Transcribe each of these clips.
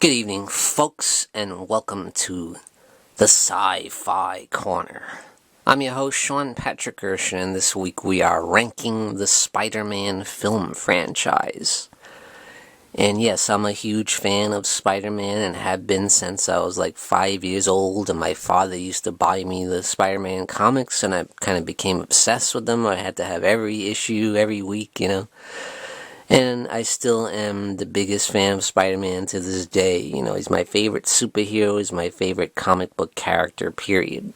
Good evening, folks, and welcome to the Sci-Fi Corner. I'm your host, Sean Patrick Erschen, and this week we are ranking the Spider-Man film franchise. And yes, I'm a huge fan of Spider-Man and have been since I was like 5 years old, and my father used to buy me the Spider-Man comics, and I kind of became obsessed with them. I had to have every issue every week. And I still am the biggest fan of Spider-Man to this day. He's my favorite superhero, he's my favorite comic book character, period.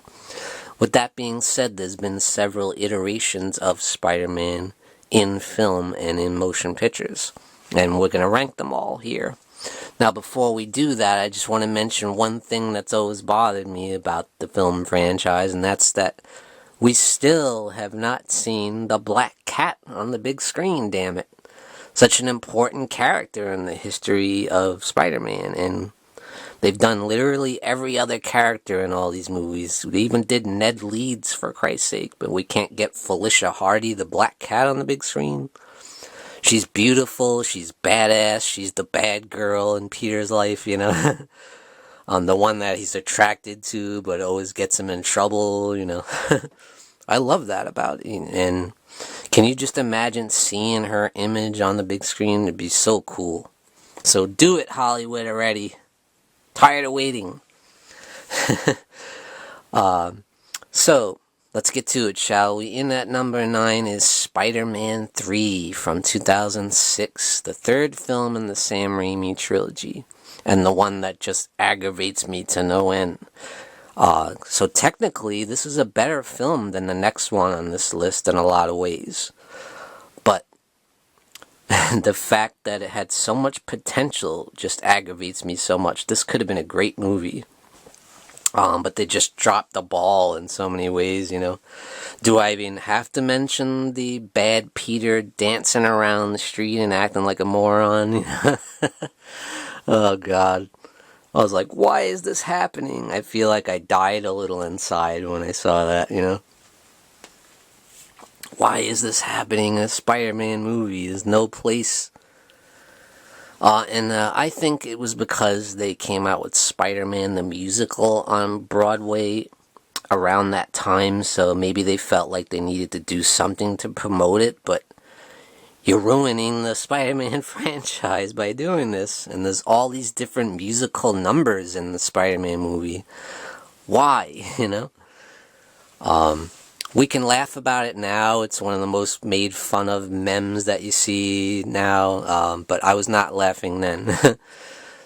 With that being said, there's been several iterations of Spider-Man in film and in motion pictures. And we're going to rank them all here. Now, before we do that, I just want to mention one thing that's always bothered me about the film franchise, and that's that we still have not seen the Black Cat on the big screen, damn it. Such an important character in the history of Spider-Man, and they've done literally every other character in all these movies. They even did Ned Leeds, for Christ's sake, but we can't get Felicia Hardy, the Black Cat, on the big screen. She's beautiful, she's badass, she's the bad girl in Peter's life. The one that he's attracted to, but always gets him in trouble. I love that about it, and can you just imagine seeing her image on the big screen? It'd be so cool. So do it, Hollywood, already. Tired of waiting. So, let's get to it, shall we? In at number 9 is Spider-Man 3 from 2006, the third film in the Sam Raimi trilogy, and the one that just aggravates me to no end. So technically, this is a better film than the next one on this list in a lot of ways. But the fact that it had so much potential just aggravates me so much. This could have been a great movie. But they just dropped the ball in so many ways. Do I even have to mention the bad Peter dancing around the street and acting like a moron? Oh, God. I was like, why is this happening? I feel like I died a little inside when I saw that, Why is this happening in a Spider-Man movie? There's no place. I think it was because they came out with Spider-Man the musical on Broadway around that time, so maybe they felt like they needed to do something to promote it, but you're ruining the Spider-Man franchise by doing this. And there's all these different musical numbers in the Spider-Man movie. Why, We can laugh about it now. It's one of the most made fun of memes that you see now. But I was not laughing then.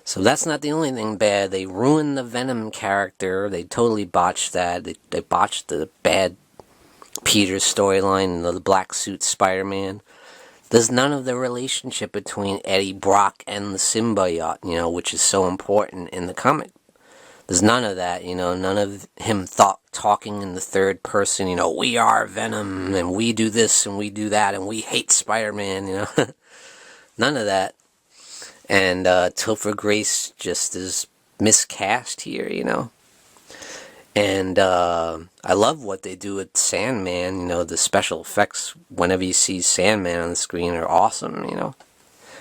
So that's not the only thing bad. They ruined the Venom character. They totally botched that. They botched the bad Peter storyline and the black suit Spider-Man. There's none of the relationship between Eddie Brock and the symbiote, which is so important in the comic. There's none of that, none of him talking in the third person, we are Venom, and we do this, and we do that, and we hate Spider-Man, None of that. And Topher Grace just is miscast here, And I love what they do with Sandman. The special effects whenever you see Sandman on the screen are awesome, And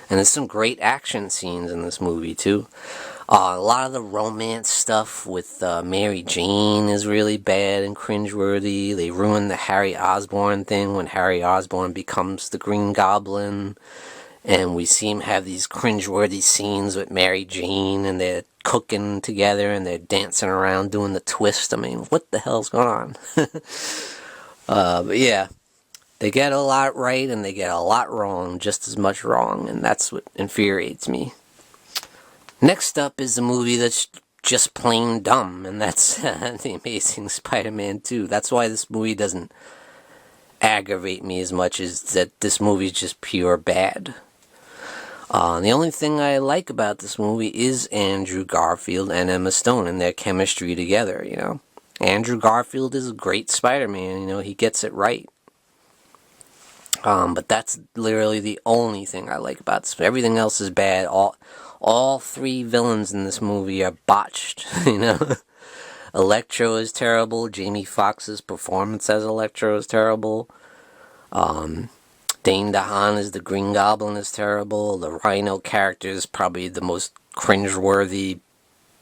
there's some great action scenes in this movie, too. A lot of the romance stuff with Mary Jane is really bad and cringeworthy. They ruined the Harry Osborn thing when Harry Osborn becomes the Green Goblin. And we see him have these cringeworthy scenes with Mary Jane, and they're cooking together, and they're dancing around doing the twist. I mean, what the hell's going on? But yeah, they get a lot right, and they get a lot wrong, just as much wrong, and that's what infuriates me. Next up is a movie that's just plain dumb, and that's The Amazing Spider-Man 2. That's why this movie doesn't aggravate me as much as that this movie is just pure bad. The only thing I like about this movie is Andrew Garfield and Emma Stone and their chemistry together, Andrew Garfield is a great Spider-Man, he gets it right. But that's literally the only thing I like about this. Everything else is bad. All three villains in this movie are botched, Electro is terrible. Jamie Foxx's performance as Electro is terrible. Dane DeHaan as the Green Goblin is terrible. The Rhino character is probably the most cringeworthy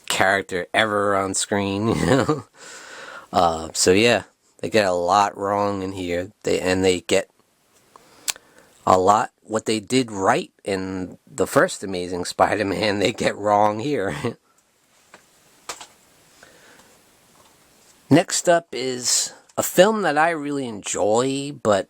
character ever on screen, you know? So yeah, they get a lot wrong in here. They get a lot what they did right in the first Amazing Spider-Man, they get wrong here. Next up is a film that I really enjoy, but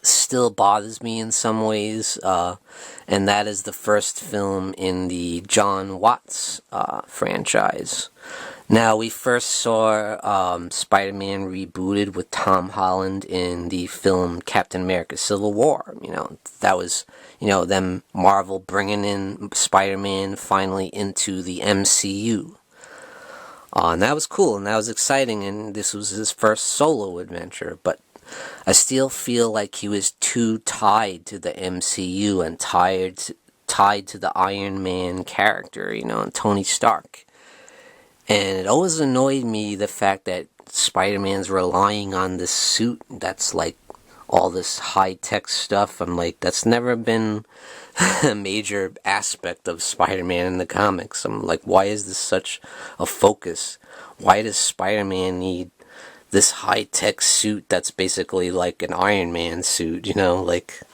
still bothers me in some ways, and that is the first film in the John Watts franchise. Now, we first saw Spider-Man rebooted with Tom Holland in the film Captain America Civil War. You know, that was, them Marvel bringing in Spider-Man finally into the MCU. And that was cool, and that was exciting, and this was his first solo adventure, but I still feel like he was too tied to the MCU and tied to the Iron Man character, and Tony Stark. And it always annoyed me, the fact that Spider-Man's relying on this suit that's like all this high-tech stuff. I'm like, that's never been a major aspect of Spider-Man in the comics. I'm like, why is this such a focus? Why does Spider-Man need this high-tech suit that's basically like an Iron Man suit, it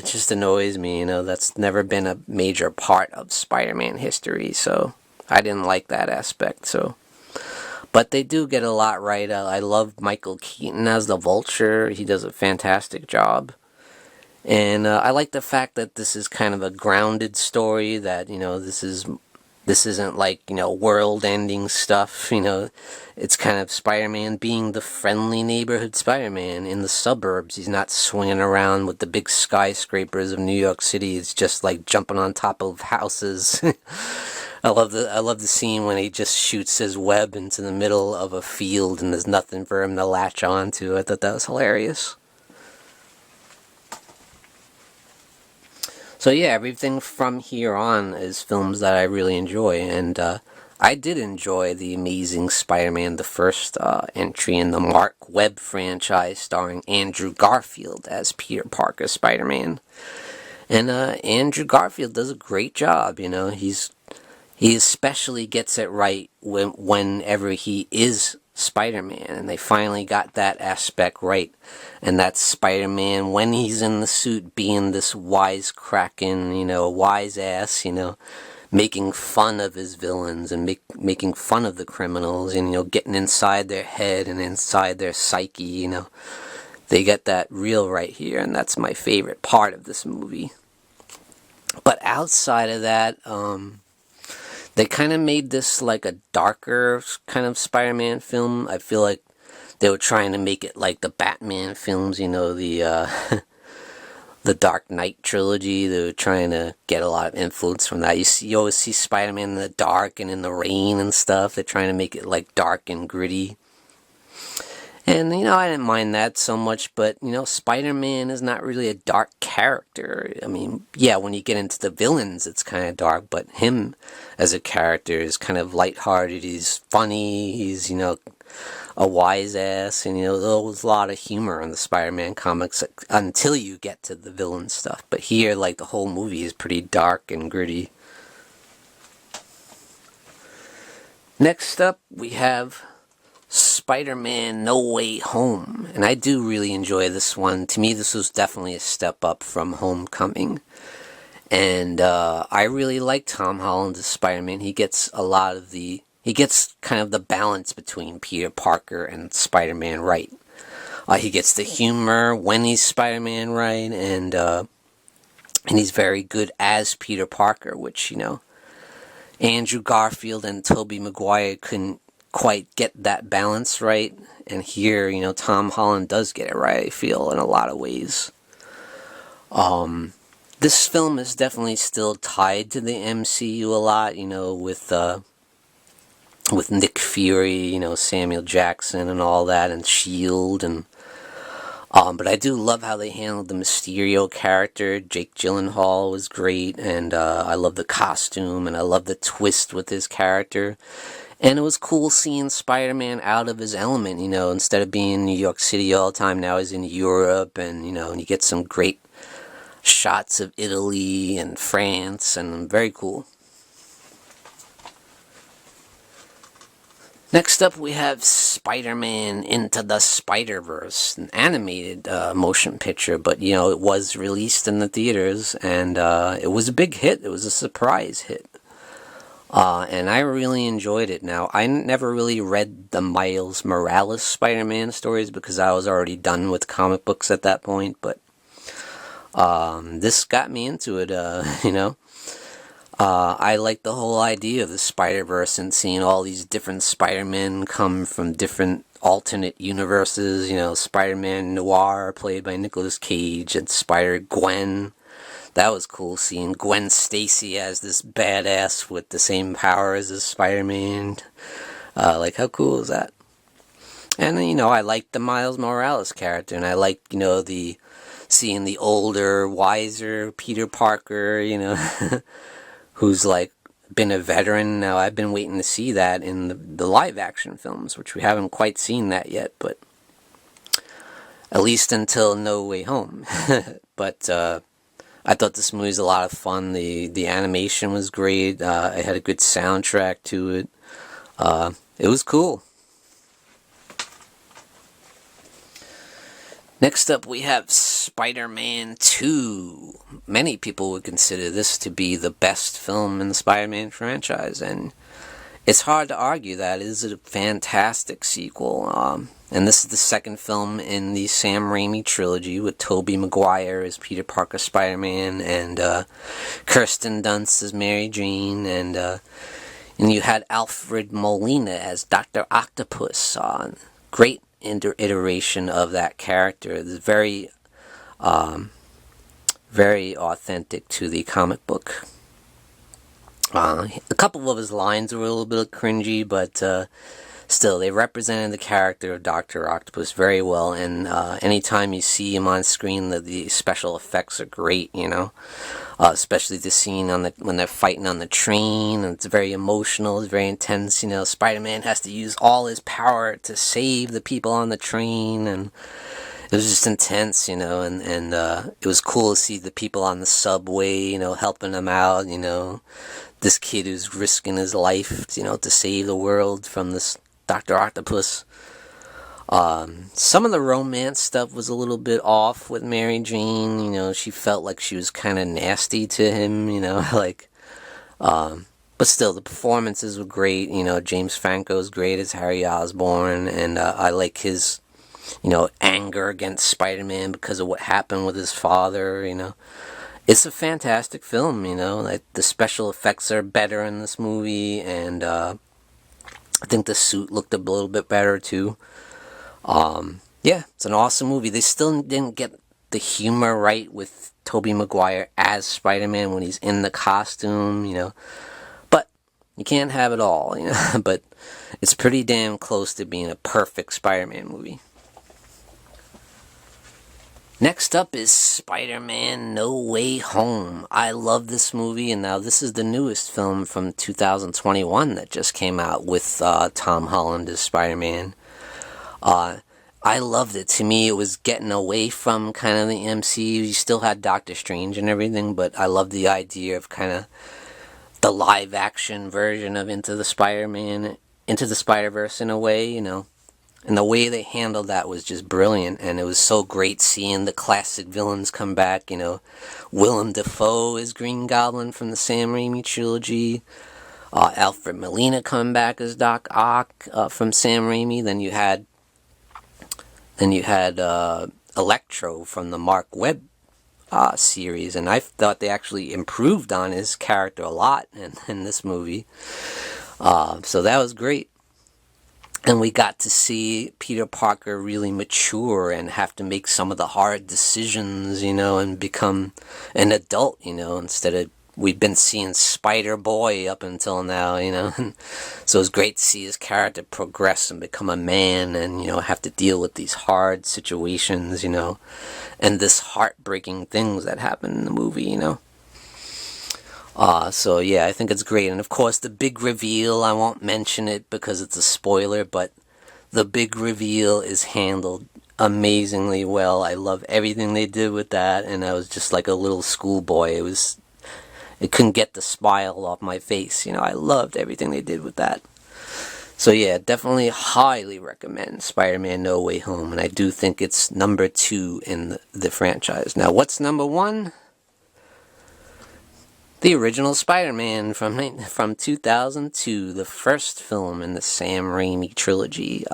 just annoys me, that's never been a major part of Spider-Man history, so I didn't like that aspect, so. But they do get a lot right. I love Michael Keaton as the Vulture. He does a fantastic job. And I like the fact that this is kind of a grounded story, that, this isn't like, world-ending stuff, It's kind of Spider-Man being the friendly neighborhood Spider-Man in the suburbs. He's not swinging around with the big skyscrapers of New York City. It's just like jumping on top of houses. I love the scene when he just shoots his web into the middle of a field and there's nothing for him to latch on to. I thought that was hilarious. So yeah, everything from here on is films that I really enjoy, and I did enjoy The Amazing Spider-Man, the first entry in the Mark Webb franchise, starring Andrew Garfield as Peter Parker Spider-Man. And Andrew Garfield does a great job, He especially gets it right whenever he is Spider-Man, and they finally got that aspect right. And that's Spider-Man, when he's in the suit, being this wisecracking, wise ass, making fun of his villains and making fun of the criminals, and, getting inside their head and inside their psyche, They get that real right here, and that's my favorite part of this movie. But outside of that, they kind of made this like a darker kind of Spider-Man film. I feel like they were trying to make it like the Batman films, the Dark Knight trilogy. They were trying to get a lot of influence from that. You always see Spider-Man in the dark and in the rain and stuff. They're trying to make it like dark and gritty. And, I didn't mind that so much, but, Spider-Man is not really a dark character. I mean, yeah, when you get into the villains, it's kind of dark, but him as a character is kind of lighthearted. He's funny, he's, a wise ass, and, there's a lot of humor in the Spider-Man comics until you get to the villain stuff. But here, like, the whole movie is pretty dark and gritty. Next up, we have SpiderMan No Way Home, and I do really enjoy this one. To me, this was definitely a step up from Homecoming, and I really like Tom Holland as Spider-Man. He gets kind of the balance between Peter Parker and Spider-Man right. He gets the humor when he's Spider-Man right, and he's very good as Peter Parker, which, Andrew Garfield and Tobey Maguire couldn't quite get that balance right, and here, Tom Holland does get it right, I feel, in a lot of ways. This film is definitely still tied to the MCU a lot, with Nick Fury, Samuel Jackson and all that, and S.H.I.E.L.D., and but I do love how they handled the Mysterio character. Jake Gyllenhaal was great, and I love the costume, and I love the twist with his character. And it was cool seeing Spider-Man out of his element, instead of being in New York City all the time, now he's in Europe, and, and you get some great shots of Italy and France, and very cool. Next up, we have Spider-Man Into the Spider-Verse, an animated motion picture, but, it was released in the theaters, and it was a big hit. It was a surprise hit. And I really enjoyed it. Now, I never really read the Miles Morales Spider-Man stories because I was already done with comic books at that point, but this got me into it, I like the whole idea of the Spider-Verse and seeing all these different Spider-Men come from different alternate universes. Spider-Man Noir, played by Nicolas Cage, and Spider-Gwen. That was cool, seeing Gwen Stacy as this badass with the same powers as Spider-Man. How cool is that? And, I like the Miles Morales character, and I like, seeing the older, wiser Peter Parker, who's, been a veteran. Now, I've been waiting to see that in the live-action films, which we haven't quite seen that yet, but at least until No Way Home. But, I thought this movie was a lot of fun. The animation was great. It had a good soundtrack to it. It was cool. Next up, we have Spider-Man 2. Many people would consider this to be the best film in the Spider-Man franchise, and it's hard to argue that. It is a fantastic sequel. And this is the second film in the Sam Raimi trilogy with Tobey Maguire as Peter Parker Spider-Man and Kirsten Dunst as Mary Jane, and you had Alfred Molina as Dr. Octopus. Great iteration of that character. It's very, very authentic to the comic book. A couple of his lines were a little bit cringy, but still, they represented the character of Dr. Octopus very well, and anytime you see him on screen, the special effects are great, especially the scene when they're fighting on the train, and it's very emotional, it's very intense, Spider-Man has to use all his power to save the people on the train, and it was just intense, and it was cool to see the people on the subway, helping them out, this kid who's risking his life, to save the world from this Dr. Octopus. Some of the romance stuff was a little bit off with Mary Jane. She felt like she was kind of nasty to him, but still, the performances were great. James Franco's great as Harry Osborn, and I like his, anger against Spider-Man because of what happened with his father, It's a fantastic film, the special effects are better in this movie, and I think the suit looked a little bit better too. Yeah, it's an awesome movie. They still didn't get the humor right with Tobey Maguire as Spider-Man when he's in the costume, But you can't have it all, But it's pretty damn close to being a perfect Spider-Man movie. Next up is Spider-Man No Way Home. I love this movie, and now this is the newest film from 2021 that just came out with Tom Holland as Spider-Man. I loved it. To me, it was getting away from kind of the MCU. You still had Doctor Strange and everything, but I love the idea of kind of the live-action version of Into the Spider-Verse in a way, And the way they handled that was just brilliant, and it was so great seeing the classic villains come back, Willem Dafoe is Green Goblin from the Sam Raimi trilogy, Alfred Molina come back as Doc Ock from Sam Raimi, then you had Electro from the Mark Webb series, and I thought they actually improved on his character a lot in this movie, so that was great. And we got to see Peter Parker really mature and have to make some of the hard decisions, and become an adult, instead of, we've been seeing Spider-Boy up until now, So it was great to see his character progress and become a man and, have to deal with these hard situations, and this heartbreaking things that happen in the movie, So yeah, I think it's great. And of course, the big reveal, I won't mention it because it's a spoiler, but the big reveal is handled amazingly well. I love everything they did with that, and I was just like a little schoolboy. It couldn't get the smile off my face. I loved everything they did with that. So yeah, definitely highly recommend Spider-Man No Way Home, and I do think it's number 2 in the franchise. Now, what's number 1? The original Spider-Man from 2002, the first film in the Sam Raimi trilogy.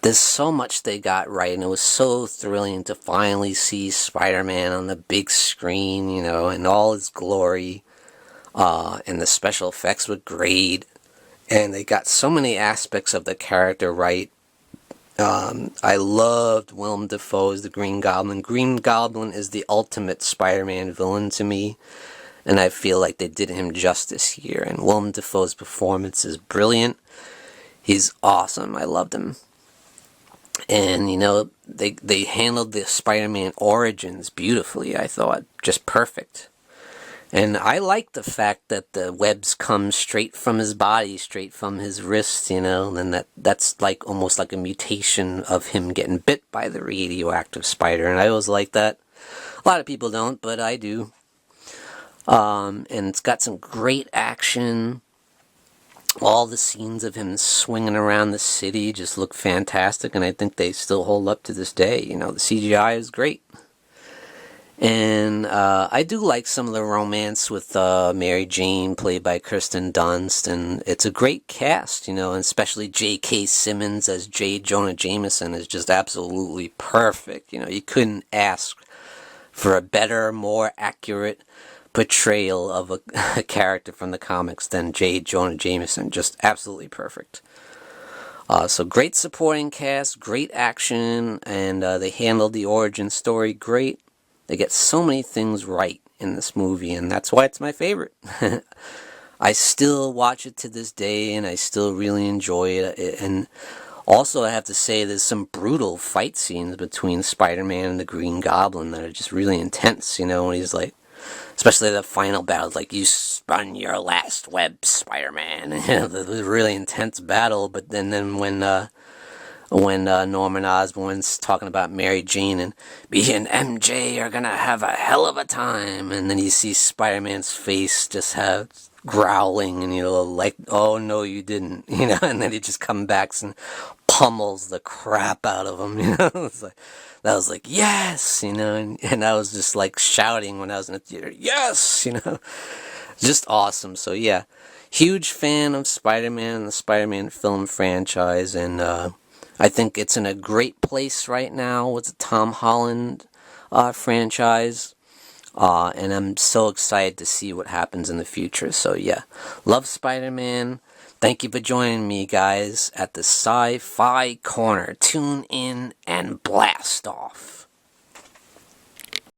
There's so much they got right, and it was so thrilling to finally see Spider-Man on the big screen, in all his glory. And the special effects were great, and they got so many aspects of the character right. I loved Willem Dafoe as the Green Goblin. Green Goblin is the ultimate Spider-Man villain to me, and I feel like they did him justice here. And Willem Dafoe's performance is brilliant. He's awesome. I loved him. And, they handled the Spider-Man origins beautifully, I thought. Just perfect. And I like the fact that the webs come straight from his body, straight from his wrist, and that's like almost like a mutation of him getting bit by the radioactive spider. And I always like that. A lot of people don't, but I do. And it's got some great action. All the scenes of him swinging around the city just look fantastic, and I think they still hold up to this day. The CGI is great. And I do like some of the romance with Mary Jane, played by Kirsten Dunst, and it's a great cast, and especially J.K. Simmons as J. Jonah Jameson is just absolutely perfect. You couldn't ask for a better, more accurate portrayal of a character from the comics than J. Jonah Jameson. Just absolutely perfect. So great supporting cast, great action, and they handled the origin story great. They get so many things right in this movie, and that's why it's my favorite. I still watch it to this day, and I still really enjoy it. And also, I have to say, there's some brutal fight scenes between Spider-Man and the Green Goblin that are just really intense, when he's like, especially the final battle, like, you spun your last web, Spider-Man. It was a really intense battle, but then when Norman Osborn's talking about Mary Jane and me and MJ are gonna have a hell of a time, and then you see Spider-Man's face just have growling, and like, oh no you didn't, and then he just comes back and pummels the crap out of him, It's like, that was like, yes, and I was just like shouting when I was in the theater, yes, just awesome. So yeah, huge fan of Spider-Man and the Spider-Man film franchise, and I think it's in a great place right now with the Tom Holland franchise. And I'm so excited to see what happens in the future. So yeah, love Spider-Man. Thank you for joining me, guys, at the Sci-Fi Corner. Tune in and blast off.